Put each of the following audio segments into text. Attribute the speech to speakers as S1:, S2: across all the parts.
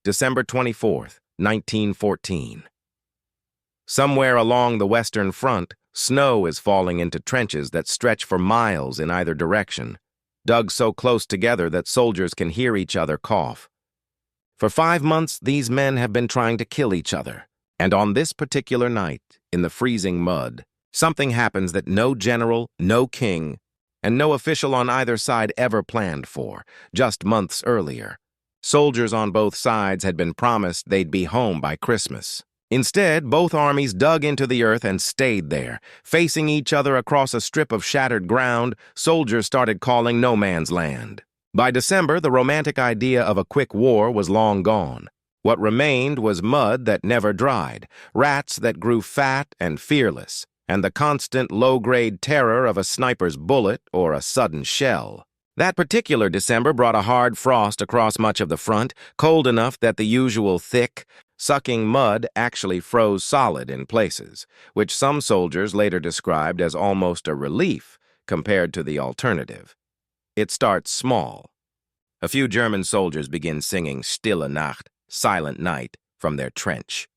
S1: December 24th, 1914. Somewhere along the Western Front, snow is falling into trenches that stretch for miles in either direction, dug so close together that soldiers can hear each other cough. For 5 months, these men have been trying to kill each other. And on this particular night, in the freezing mud, something happens that no general, no king, and no official on either side ever planned for, just months earlier. Soldiers on both sides had been promised they'd be home by Christmas. Instead, both armies dug into the earth and stayed there. Facing each other across a strip of shattered ground, soldiers started calling no man's land. By December, the romantic idea of a quick war was long gone. What remained was mud that never dried, rats that grew fat and fearless, and the constant low-grade terror of a sniper's bullet or a sudden shell. That particular December brought a hard frost across much of the front, cold enough that the usual thick, sucking mud actually froze solid in places, which some soldiers later described as almost a relief compared to the alternative. It starts small. A few German soldiers begin singing Stille Nacht, Silent Night, from their trench.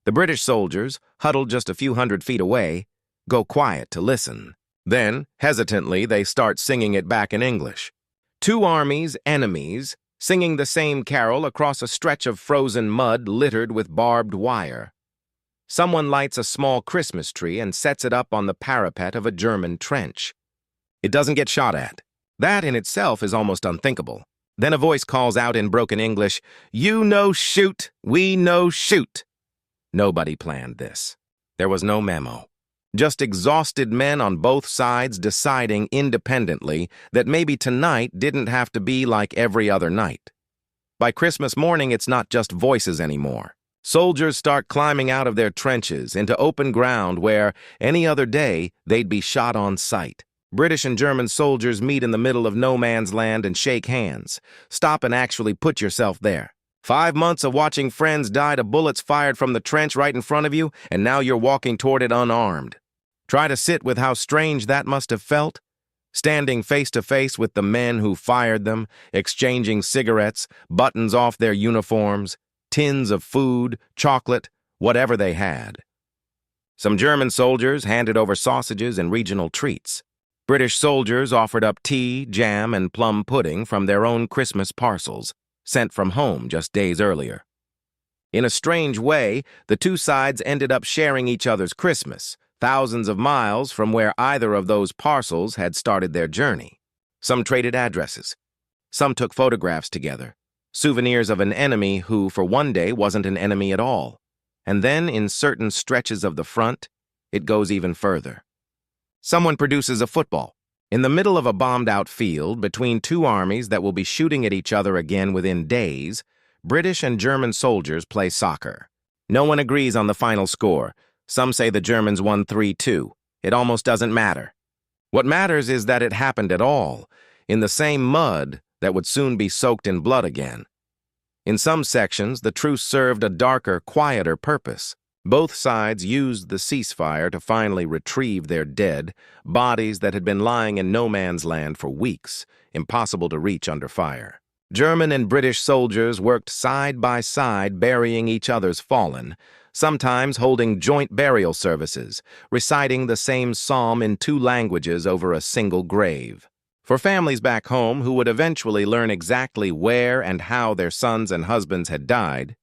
S1: The British soldiers, huddled just a few hundred feet away, go quiet to listen. Then, hesitantly, they start singing it back in English. Two armies, enemies, singing the same carol across a stretch of frozen mud littered with barbed wire. Someone lights a small Christmas tree and sets it up on the parapet of a German trench. It doesn't get shot at. That in itself is almost unthinkable. Then a voice calls out in broken English, "You no shoot, we no shoot." Nobody planned this. There was no memo. Just exhausted men on both sides deciding independently that maybe tonight didn't have to be like every other night. By Christmas morning, it's not just voices anymore. Soldiers start climbing out of their trenches into open ground where, any other day, they'd be shot on sight. British and German soldiers meet in the middle of no man's land and shake hands. Stop and actually put yourself there. 5 months of watching friends die to bullets fired from the trench right in front of you, and now you're walking toward it unarmed. Try to sit with how strange that must have felt, standing face to face with the men who fired them, exchanging cigarettes, buttons off their uniforms, tins of food, chocolate, whatever they had. Some German soldiers handed over sausages and regional treats. British soldiers offered up tea, jam, and plum pudding from their own Christmas parcels, sent from home just days earlier. In a strange way, the two sides ended up sharing each other's Christmas, thousands of miles from where either of those parcels had started their journey. Some traded addresses. Some took photographs together, souvenirs of an enemy who, for one day, wasn't an enemy at all. And then, in certain stretches of the front, it goes even further. Someone produces a football. In the middle of a bombed-out field, between two armies that will be shooting at each other again within days, British and German soldiers play soccer. No one agrees on the final score. Some say the Germans won 3-2. It almost doesn't matter. What matters is that it happened at all, in the same mud that would soon be soaked in blood again. In some sections, the truce served a darker, quieter purpose. Both sides used the ceasefire to finally retrieve their dead, bodies that had been lying in no man's land for weeks, impossible to reach under fire. German and British soldiers worked side by side burying each other's fallen, sometimes holding joint burial services, reciting the same psalm in 2 languages over a single grave. For families back home who would eventually learn exactly where and how their sons and husbands had died,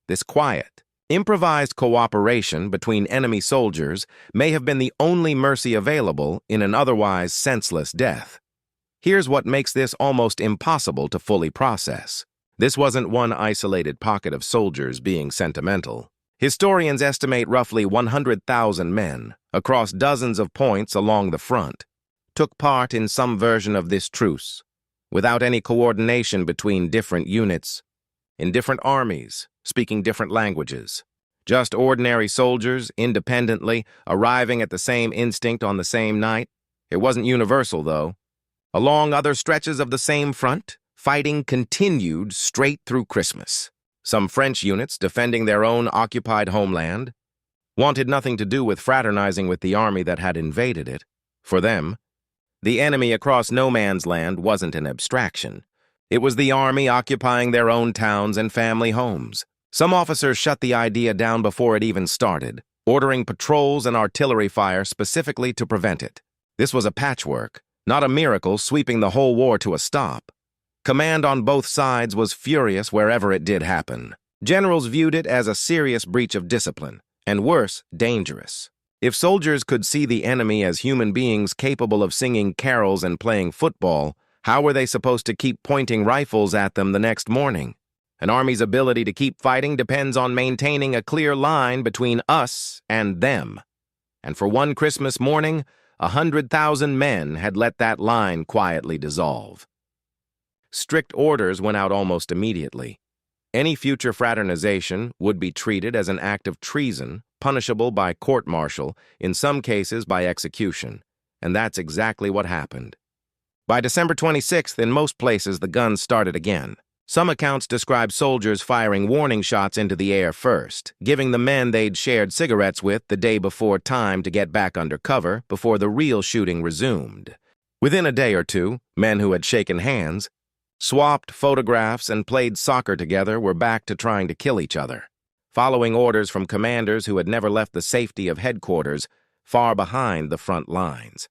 S1: this quiet, improvised cooperation between enemy soldiers may have been the only mercy available in an otherwise senseless death. Here's what makes this almost impossible to fully process. This wasn't one isolated pocket of soldiers being sentimental. Historians estimate roughly 100,000 men, across dozens of points along the front, took part in some version of this truce, without any coordination between different units, in different armies, speaking different languages. Just ordinary soldiers, independently, arriving at the same instinct on the same night. It wasn't universal, though. Along other stretches of the same front, fighting continued straight through Christmas. Some French units, defending their own occupied homeland, wanted nothing to do with fraternizing with the army that had invaded it. For them, the enemy across no man's land wasn't an abstraction. It was the army occupying their own towns and family homes. Some officers shut the idea down before it even started, ordering patrols and artillery fire specifically to prevent it. This was a patchwork, not a miracle sweeping the whole war to a stop. Command on both sides was furious wherever it did happen. Generals viewed it as a serious breach of discipline, and worse, dangerous. If soldiers could see the enemy as human beings capable of singing carols and playing football, how were they supposed to keep pointing rifles at them the next morning? An army's ability to keep fighting depends on maintaining a clear line between us and them. And for one Christmas morning, 100,000 men had let that line quietly dissolve. Strict orders went out almost immediately. Any future fraternization would be treated as an act of treason, punishable by court-martial, in some cases by execution. And that's exactly what happened. By December 26th, in most places, the guns started again. Some accounts describe soldiers firing warning shots into the air first, giving the men they'd shared cigarettes with the day before time to get back under cover before the real shooting resumed. Within a day or two, men who had shaken hands, swapped photographs, and played soccer together were back to trying to kill each other, following orders from commanders who had never left the safety of headquarters, far behind the front lines.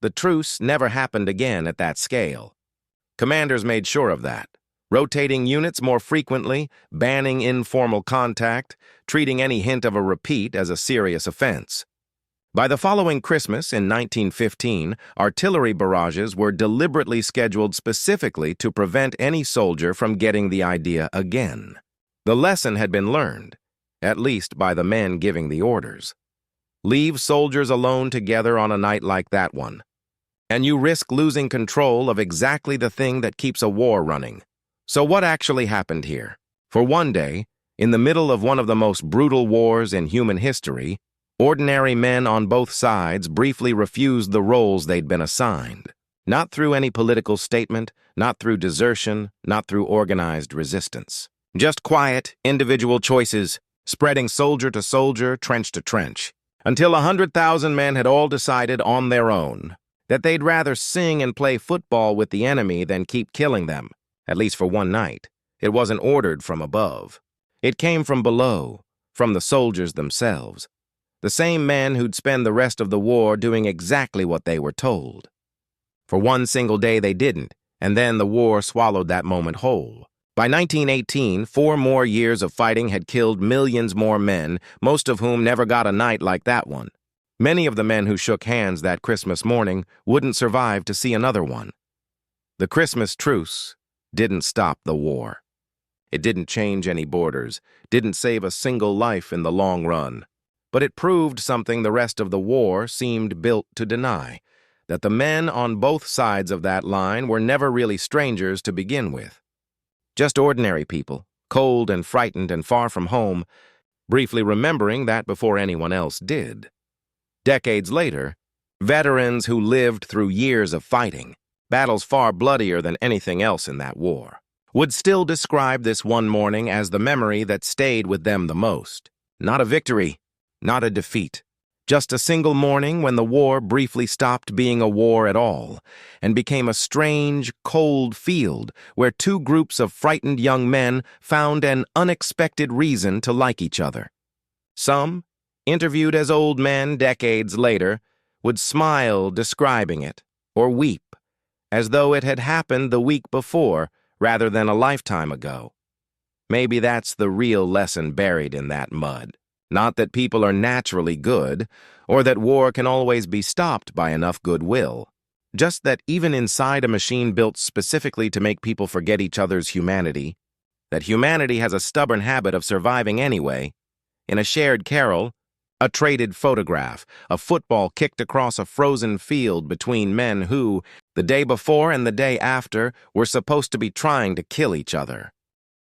S1: The truce never happened again at that scale. Commanders made sure of that, rotating units more frequently, banning informal contact, treating any hint of a repeat as a serious offense. By the following Christmas in 1915, artillery barrages were deliberately scheduled specifically to prevent any soldier from getting the idea again. The lesson had been learned, at least by the men giving the orders. Leave soldiers alone together on a night like that one, and you risk losing control of exactly the thing that keeps a war running. So what actually happened here? For one day, in the middle of one of the most brutal wars in human history, ordinary men on both sides briefly refused the roles they'd been assigned. Not through any political statement, not through desertion, not through organized resistance. Just quiet, individual choices, spreading soldier to soldier, trench to trench, until 100,000 men had all decided on their own that they'd rather sing and play football with the enemy than keep killing them, at least for one night. It wasn't ordered from above. It came from below, from the soldiers themselves. The same men who'd spend the rest of the war doing exactly what they were told. For one single day they didn't, and then the war swallowed that moment whole. By 1918, 4 more years of fighting had killed millions more men, most of whom never got a night like that one. Many of the men who shook hands that Christmas morning wouldn't survive to see another one. The Christmas Truce didn't stop the war. It didn't change any borders, didn't save a single life in the long run. But it proved something the rest of the war seemed built to deny, that the men on both sides of that line were never really strangers to begin with. Just ordinary people, cold and frightened and far from home, briefly remembering that before anyone else did. Decades later, veterans who lived through years of fighting, battles far bloodier than anything else in that war, would still describe this one morning as the memory that stayed with them the most. Not a victory, not a defeat. Just a single morning when the war briefly stopped being a war at all and became a strange, cold field where 2 groups of frightened young men found an unexpected reason to like each other. Some, interviewed as old men decades later, would smile describing it, or weep, as though it had happened the week before rather than a lifetime ago. Maybe that's the real lesson buried in that mud. Not that people are naturally good, or that war can always be stopped by enough goodwill. Just that even inside a machine built specifically to make people forget each other's humanity, that humanity has a stubborn habit of surviving anyway. In a shared carol, a traded photograph, a football kicked across a frozen field between men who, the day before and the day after, were supposed to be trying to kill each other.